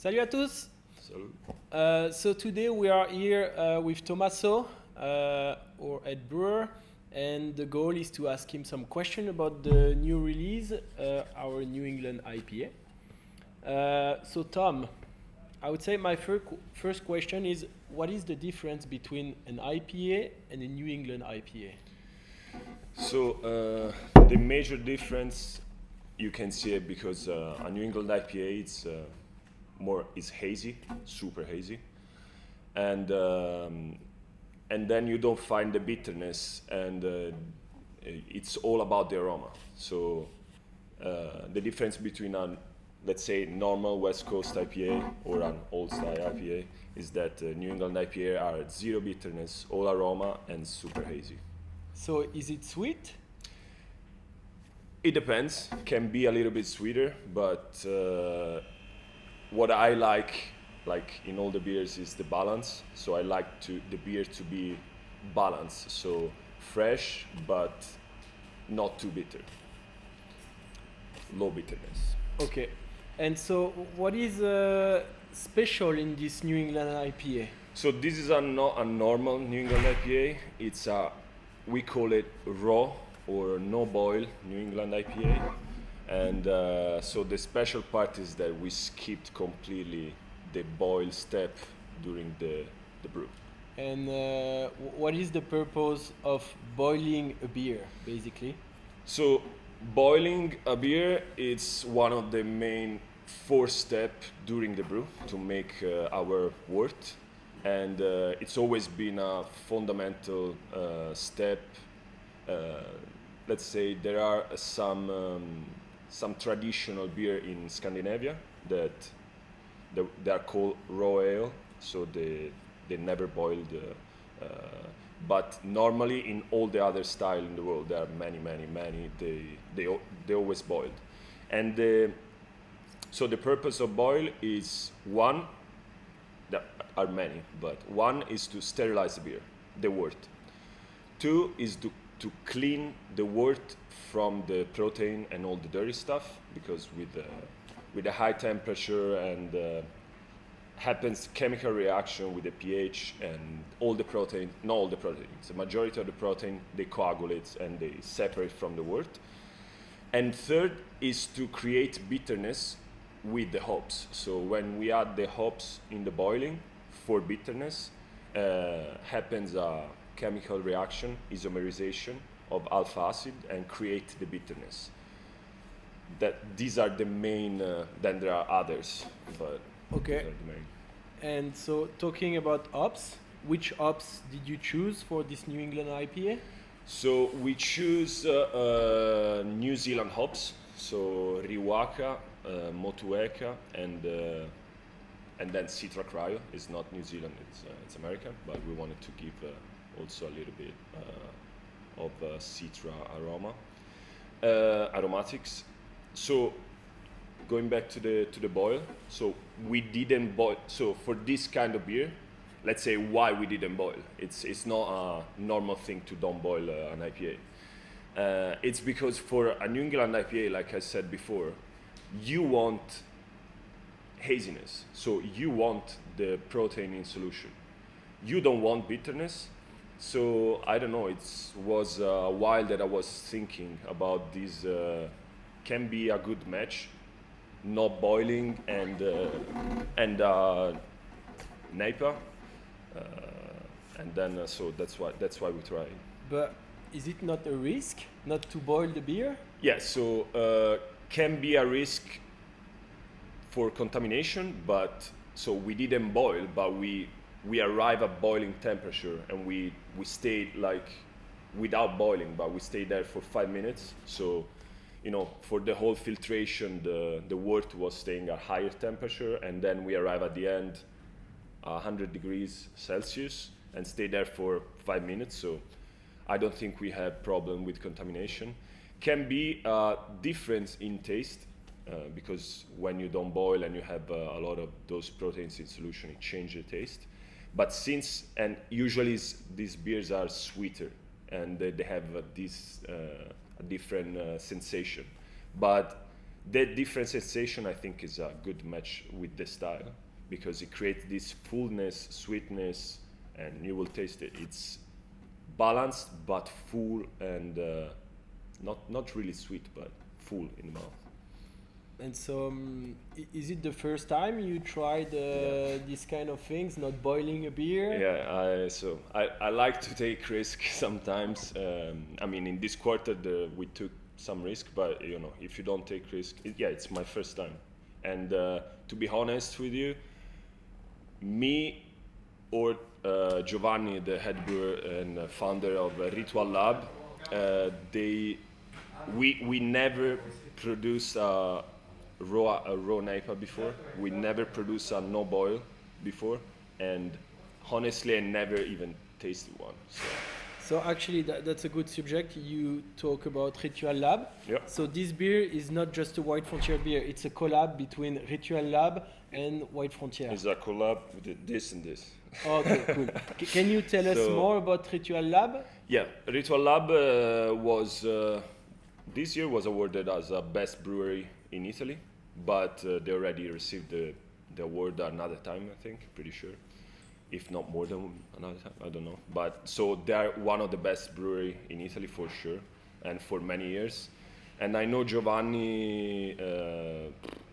Salut à tous. Salut. So today we are here with Tommaso, or head brewer, and the goal is to ask him some question about the new release, our New England IPA. So Tom, I would say my first question is, what is the difference between an IPA and a New England IPA? So the major difference you can see it because a New England IPA it's hazy, super hazy, and then you don't find the bitterness, and it's all about the aroma. So the difference between let's say normal West Coast IPA or an old style IPA is that New England IPA are zero bitterness, all aroma, and super hazy. So is it sweet? It depends. Can be a little bit sweeter, but what I like in all the beers is the balance. So I like the beer to be balanced, so fresh but not too bitter, low bitterness. Okay. And so what is special in this New England IPA? So this is not a normal New England IPA. We call it raw or no boil New England IPA. And so the special part is that we skipped completely the boil step during the brew. And what is the purpose of boiling a beer, basically? So boiling a beer is one of the main 4 steps during the brew to make our wort. And it's always been a fundamental step. Let's say there are some traditional beer in Scandinavia that they are called raw ale, so they never boiled. But normally in all the other style in the world, there are many. They always boiled, and so the purpose of boil is one. There are many, but one is to sterilize the beer, the wort. 2 is to clean the wort from the protein and all the dirty stuff, because with the high temperature and happens chemical reaction with the pH and all the protein, not all the proteins, the majority of the protein, they coagulate and they separate from the wort. And 3rd is to create bitterness with the hops. So when we add the hops in the boiling for bitterness, happens a chemical reaction, isomerization of alpha acid, and create the bitterness. These are the main. Then there are others, but Okay. these are the main. And so talking about hops, which hops did you choose for this New England IPA? So we choose New Zealand hops, so Riwaka, Motueka, and then Citra Cryo. It's not New Zealand, it's American, but we wanted to give also a little bit of Citra aromatics. So going back to the boil, so we didn't boil. So for this kind of beer, let's say why we didn't boil. It's not a normal thing to don't boil an IPA. It's because for a New England IPA, like I said before, you want haziness. So you want the protein in solution. You don't want bitterness. So I don't know. It was a while that I was thinking about this. Can be a good match, not boiling and Neipa, and then so that's why we try. But is it not a risk not to boil the beer? Yeah, so can be a risk for contamination, but so we didn't boil, but we arrive at boiling temperature, and we stayed like without boiling, but we stayed there for 5 minutes. So, for the whole filtration, the wort was staying at higher temperature, and then we arrive at the end 100 degrees Celsius and stay there for 5 minutes. So I don't think we have problem with contamination. Can be a difference in taste, because when you don't boil and you have a lot of those proteins in solution, it changes the taste. But usually these beers are sweeter, and they have this a different sensation. But that different sensation, I think, is a good match with the style because it creates this fullness, sweetness, and you will taste it. It's balanced but full and not really sweet, but full in the mouth. And so, is it the first time you tried these kind of things, not boiling a beer? Yeah, I like to take risk sometimes. I mean, in this quarter we took some risk, but you know, if you don't take risk, it's my first time. And to be honest with you, me or Giovanni, the head brewer and founder of Ritual Lab, we never produced a raw Neipa before. We never produced a no boil before, and honestly, I never even tasted one. So actually, that's a good subject. You talk about Ritual Lab. Yep. So this beer is not just a WhiteFrontier beer. It's a collab between Ritual Lab and WhiteFrontier. It's a collab with this and this. Okay, cool. Can you tell us more about Ritual Lab? Yeah, Ritual Lab was this year was awarded as a best brewery in Italy, but they already received the award another time, I think, pretty sure. If not more than another time, I don't know. But so they're one of the best brewery in Italy for sure, and for many years. And I know Giovanni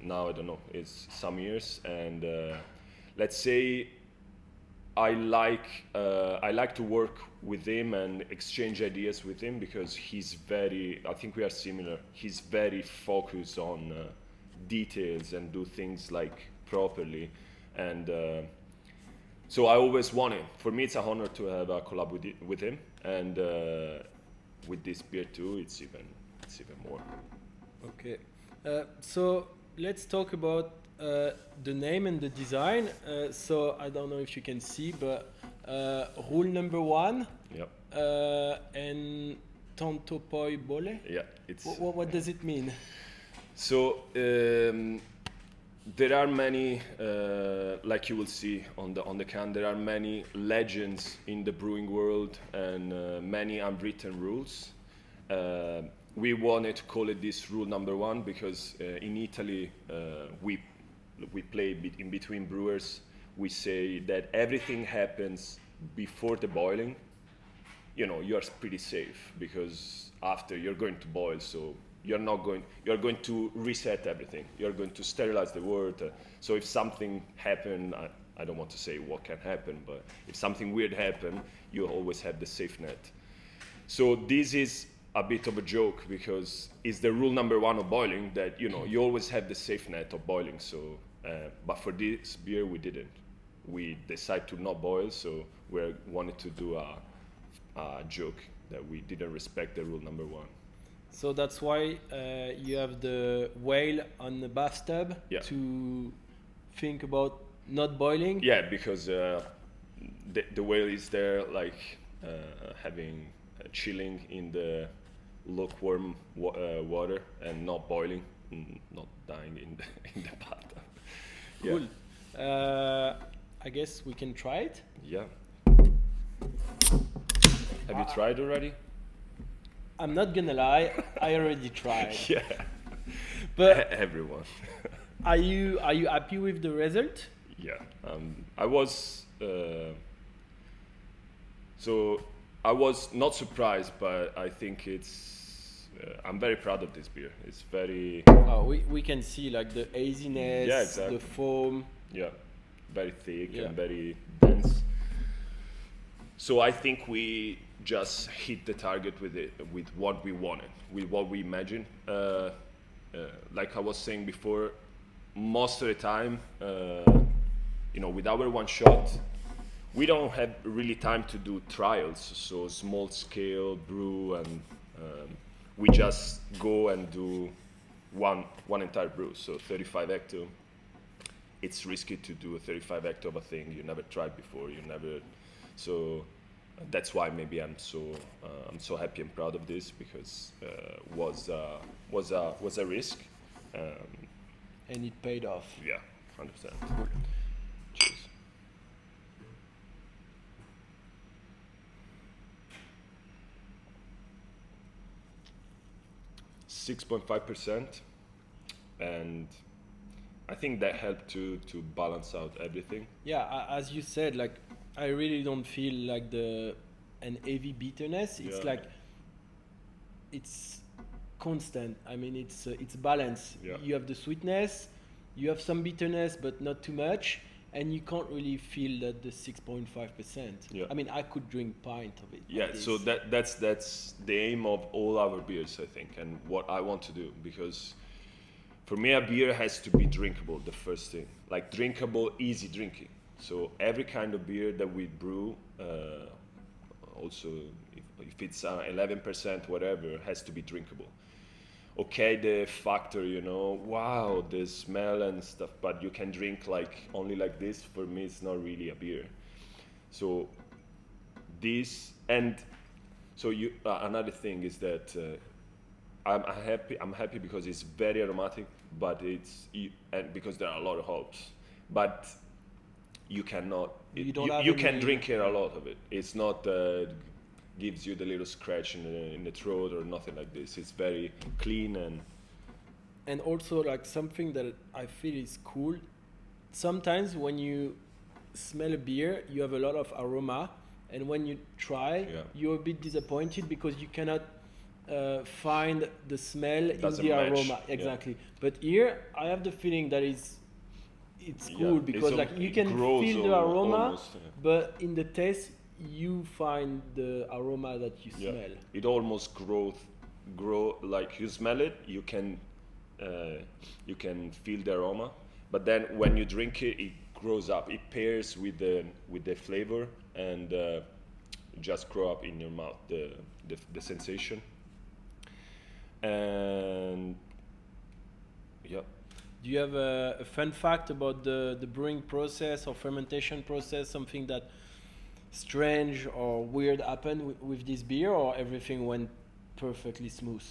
now, I don't know, it's some years. And let's say I like to work with him and exchange ideas with him because I think we are similar. He's very focused on details and do things like properly. And so I always wanted. For me, it's an honor to have a collab with him, and with this beer too, it's even more. Okay, so let's talk about the name and the design. So I don't know if you can see, but rule number 1. Yep. And Tanto poi bolle. Yeah, it's. What does it mean? So. There are many, like you will see on the can, there are many legends in the brewing world and many unwritten rules. We wanted to call it this rule number 1 because in Italy we play in between brewers. We say that everything happens before the boiling. You know, you are pretty safe because after you're going to boil, so you're going to reset everything. You're going to sterilize the water. So if something happened, I don't want to say what can happen, but if something weird happened, you always have the safe net. So this is a bit of a joke because it's the rule number 1 of boiling that, you know, you always have the safe net of boiling. So, but for this beer, we didn't. We decided to not boil, so we wanted to do a joke that we didn't respect the rule number 1. So that's why you have the whale on the bathtub to think about not boiling? Yeah, because the whale is there like having chilling in the lukewarm water and not boiling, not dying in the bathtub. Cool. I guess we can try it? Yeah. Have you tried already? I'm not gonna lie, I already tried. Yeah, but everyone. Are you happy with the result? Yeah, I was. So I was not surprised, but I think it's. I'm very proud of this beer. It's very. Oh, we can see like the haziness, yeah, exactly. the foam. Yeah, very thick and very dense. So I think we just hit the target with what we wanted, with what we imagined. Like I was saying before, most of the time, you know, with our one shot, we don't have really time to do trials, so small scale brew, and we just go and do one entire brew, so 35 hecto. It's risky to do a 35 hecto of a thing you never tried before, so that's why maybe I'm so happy and proud of this, because was a risk, and it paid off. Yeah, 100%. Cheers. .5%. and I think that helped to balance out everything. Yeah, as you said, like I really don't feel like an heavy bitterness. It's Yeah. like it's constant. I mean, it's balanced. Yeah. You have the sweetness, you have some bitterness, but not too much, and you can't really feel that the 6.5%. Yeah. I mean, I could drink pint of it. Yeah, like so this. that's the aim of all our beers, I think, and what I want to do, because for me a beer has to be drinkable, the first thing, like drinkable, easy drinking. So every kind of beer that we brew, also if it's 11% whatever, has to be drinkable. Okay, the factor, wow, the smell and stuff, but you can drink like only like this. For me, it's not really a beer. So this, and so you another thing is that I'm happy because it's very aromatic, but and because there are a lot of hops, but you cannot You don't have you can any- drink a lot of it. It's not gives you the little scratch in the throat or nothing like this. It's very clean. And also like something that I feel is cool. Sometimes when you smell a beer, you have a lot of aroma, and when you try, Yeah. you're a bit disappointed because you cannot find the smell in Doesn't the match. aroma. Yeah. Exactly. But here, I have the feeling that it's cool because It's like you it can grows feel the aroma, almost, yeah. but in the taste, you find the aroma that you Yeah. smell. It almost grow like you smell it, you can feel the aroma, but then when you drink it, it grows up. It pairs with the flavor and just grow up in your mouth the sensation. And yeah, Do you have a fun fact about the brewing process or fermentation process? Something that strange or weird happened with this beer, or everything went perfectly smooth?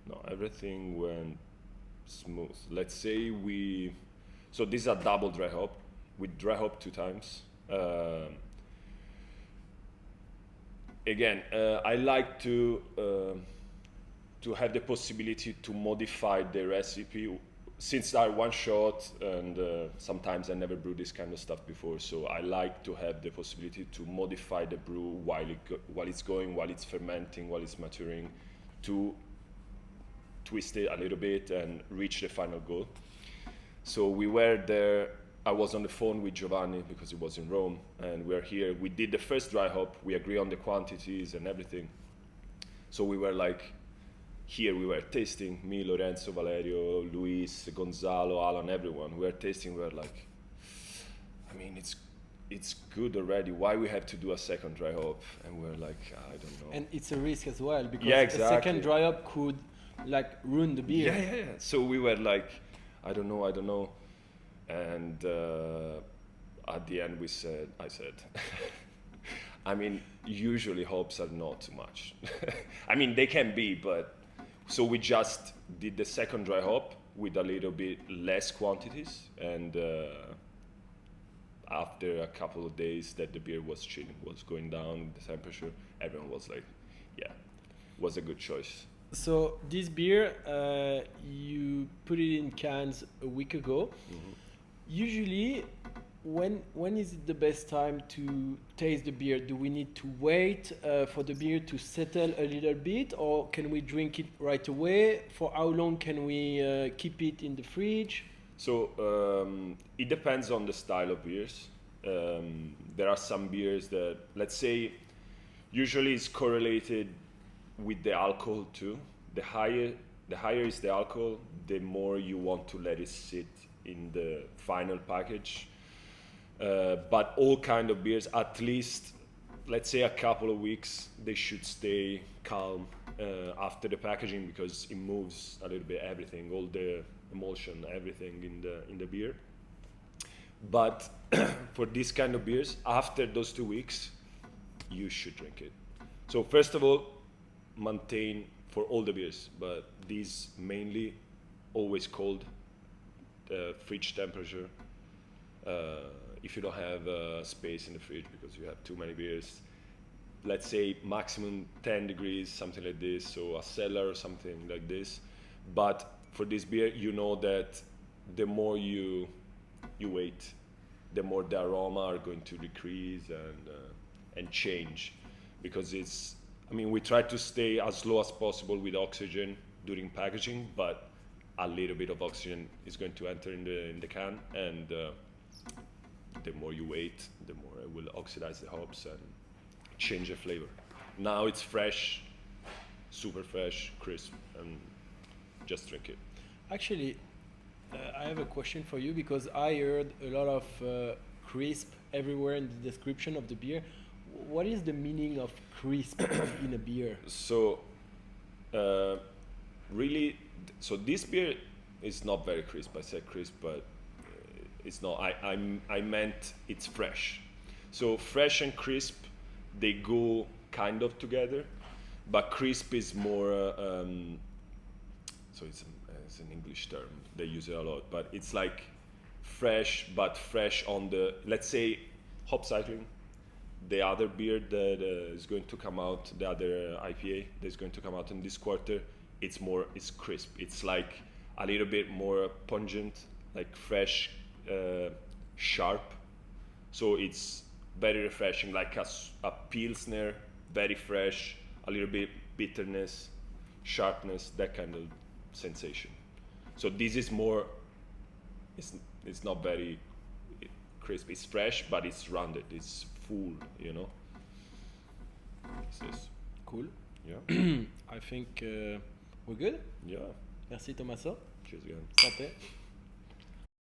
no, everything went smooth. Let's say so this is a double dry hop. We dry hop 2 times. Again, I like to have the possibility to modify the recipe, since I one shot, and sometimes I never brewed this kind of stuff before. So I like to have the possibility to modify the brew while it's going, while it's fermenting, while it's maturing, to twist it a little bit and reach the final goal. So we were there. I was on the phone with Giovanni because he was in Rome, and we're here. We did the first dry hop. We agree on the quantities and everything. So we were like, here we were tasting, me, Lorenzo, Valerio, Luis, Gonzalo, Alan, everyone. We were tasting. We were like, I mean, it's good already. Why we have to do a second dry hop? And we're like, I don't know. And it's a risk as well because Yeah, a exactly. second dry up could like ruin the beer. Yeah. So we were like, I don't know. And at the end I said, I mean, usually hops are not too much. I mean, they can be, but so we just did the second dry hop with a little bit less quantities, and after a couple of days that the beer was chilling, was going down the temperature, everyone was like, yeah, was a good choice. So this beer, you put it in cans a week ago. Mm-hmm. Usually, when is it the best time to taste the beer? Do we need to wait for the beer to settle a little bit, or can we drink it right away? For how long can we keep it in the fridge? So it depends on the style of beers. There are some beers that, let's say, usually is correlated with the alcohol too. The higher is the alcohol, the more you want to let it sit in the final package. But all kind of beers, at least, let's say a couple of weeks, they should stay calm after the packaging, because it moves a little bit everything, all the emulsion, everything in the beer. But for this kind of beers, after those 2 weeks, you should drink it. So first of all, maintain for all the beers, but these mainly always cold, fridge temperature. If you don't have space in the fridge because you have too many beers, let's say maximum 10 degrees, something like this, so a cellar or something like this. But for this beer, you know that the more you wait, the more the aroma are going to decrease and change, because it's. I mean, we try to stay as low as possible with oxygen during packaging, but a little bit of oxygen is going to enter in the can, and the more you wait, the more it will oxidize the hops and change the flavor. Now it's fresh, super fresh, crisp, and just drink it. Actually, I have a question for you because I heard a lot of crisp everywhere in the description of the beer. What is the meaning of crisp in a beer? So, really, so this beer is not very crisp. I said crisp, but it's not. I meant it's fresh. So fresh and crisp, they go kind of together, but crisp is more. So it's an English term. They use it a lot, but it's like fresh, but fresh on the, let's say, hop cycling. The other beer that is going to come out, the other IPA that's going to come out in this quarter, it's crisp. It's like a little bit more pungent, like fresh, sharp. So it's very refreshing, like a pilsner, very fresh, a little bit bitterness, sharpness, that kind of sensation. So this is more, it's not very crisp. It's fresh, but it's rounded. It's full, you know. This. Cool. Yeah. I think we're good. Yeah. Merci Tommaso. Cheers again. Santé.